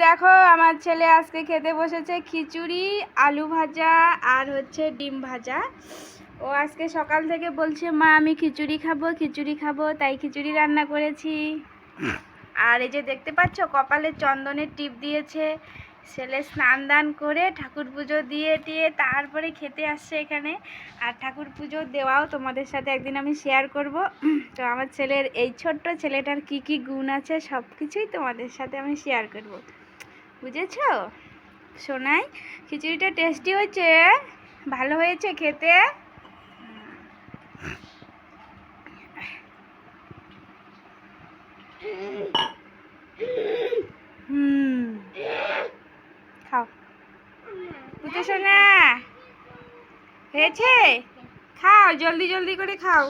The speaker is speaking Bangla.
দেখো আমার ছেলে আজকে খেতে বসেছে খিচুড়ি, আলু ভাজা আর হচ্ছে ডিম ভাজা। ও আজকে সকাল থেকে বলছে মা আমি খিচুড়ি খাবো, তাই খিচুড়ি রান্না করেছি। আর এই যে দেখতে পাচ্ছ কপালে চন্দনের টিপ দিয়েছে। ছেলে স্নান দান করে ঠাকুর পুজো দিয়ে তারপরে খেতে আসছে এখানে। আর ঠাকুর পুজো দেওয়াও তোমাদের সাথে একদিন আমি শেয়ার করব। তো আমার ছেলের এই ছোট্ট ছেলেটার কি কি গুণ আছে সব কিছুই তোমাদের সাথে আমি শেয়ার করব, বুঝেছো? শোনাই, খিচুড়িটা টেস্টি হয়েছে, ভালো হয়েছে খেতে। খাও বুঝতে শোনা হয়েছে, খাও জলদি জলদি করে খাও।